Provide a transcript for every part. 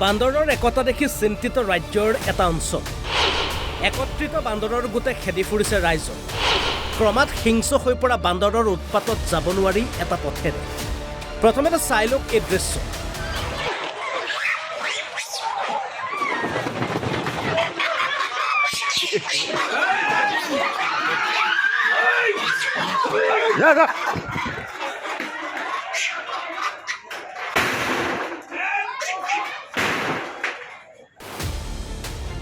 বান্দৰৰ একতা দেখি চিন্তিত ৰাজ্যৰ এটা অঞ্চল একত্ৰিত বান্দৰৰ গোটে খেদি ফুৰিছে ৰাইজ ক্ৰমাৎ হিংস্ৰ হৈ পৰা বান্দৰৰ উৎপাতত যাব নোৱাৰি এটা পথেৰে প্ৰথমতে চাই লওক এই দৃশ্য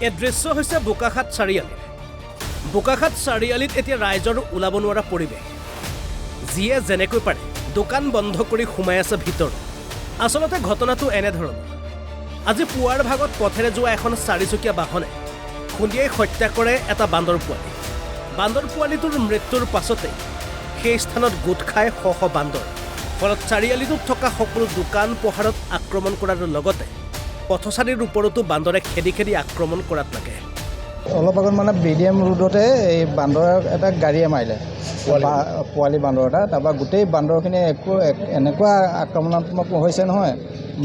এই দৃশ্য হৈছে বোকাখাট চাৰিআলি বোকাখাট চাৰিআলিত এতিয়া ৰাইজৰ ওলাব নোৱাৰা পৰিৱেশ যিয়ে যেনেকৈ পাৰে দোকান বন্ধ কৰি সোমাই আছে ভিতৰত আচলতে ঘটনাটো এনেধৰণৰ আজি পুৱাৰ ভাগত পথেৰে যোৱা এখন চাৰিচকীয়া বাহনে খুন্দিয়াই হত্যা কৰে এটা বান্দৰ পোৱালিটোৰ মৃত্যুৰ পাছতে সেই স্থানত গোট খাই শ বান্দৰ ফলত চাৰিআলিটোত থকা সকলো দোকান পোহাৰত আক্ৰমণ কৰাৰ লগতে পথচাৰীৰ ওপৰতো বান্দৰে খেদি খেদি আক্ৰমণ কৰাত লাগে অলপ আগত মানে BDM ৰোডতে এই বান্দৰ এটা গাড়ীয়ে মাৰিলে পোৱালি বান্দৰ এটা তাৰপৰা গোটেই বান্দৰখিনি এনেকুৱা আক্ৰমণাত্মক হৈছে নহয়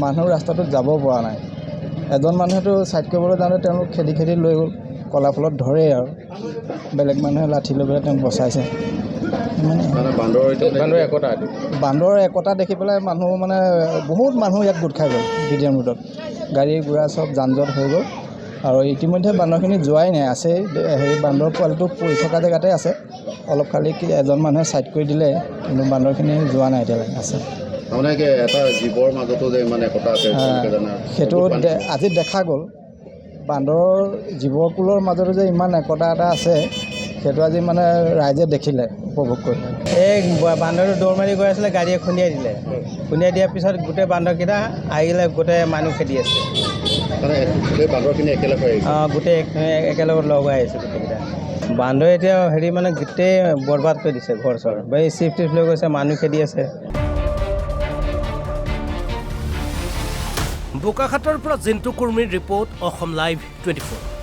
মানুহ ৰাস্তাটোত যাব পৰা নাই এজন মানুহেতো ছাইড কৰিবলৈ যাওঁতে তেওঁলোক খেদি খেদি লৈ গ'ল কলাফলত ধৰে আৰু বেলেগ মানুহে লাঠি লৈ পেলাই তেওঁক বচাইছে বান্দৰৰ একতা দেখি পেলাই মানুহ মানে বহুত মানুহ ইয়াত গোট খাই গ'ল BDM ৰোডত গাড়ী ঘোঁৰা চব যান জঁট হৈ গ'ল আৰু ইতিমধ্যে বান্দৰখিনি যোৱাই নাই আছে হেৰি বান্দৰ পোৱালিটো পৰি থকা জেগাতে আছে অলপ খালি এজন মানুহে ছাইড কৰি দিলে কিন্তু বান্দৰখিনি যোৱা নাই এতিয়ালৈকে আছে সেইটো আজি দেখা গ'ল বান্দৰৰ জীৱকুলৰ মাজতো যে ইমান একতা এটা আছে সেইটো আজি মানে ৰাইজে দেখিলে উপভোগ কৰিলে এই বান্দৰটো দৌৰ মাৰি গৈ আছিলে গাড়ীয়ে খুন্দিয়াই দিয়াৰ পিছত গোটেই বান্দৰকেইটা আহিলে গোটেই মানুহ খেদি আছে গোটেই একেলগত লগ হৈ আহিছে গোটেইকেইটা বান্দৰে এতিয়া হেৰি মানে গোটেই বৰবাদ কৰি দিছে ঘৰ চৰ এই চিফ লৈ গৈছে মানুহ খেদি আছে বোকাখাটৰ পৰা জিন্তু কুৰ্মীৰ ৰিপৰ্ট অসম লাইভ 24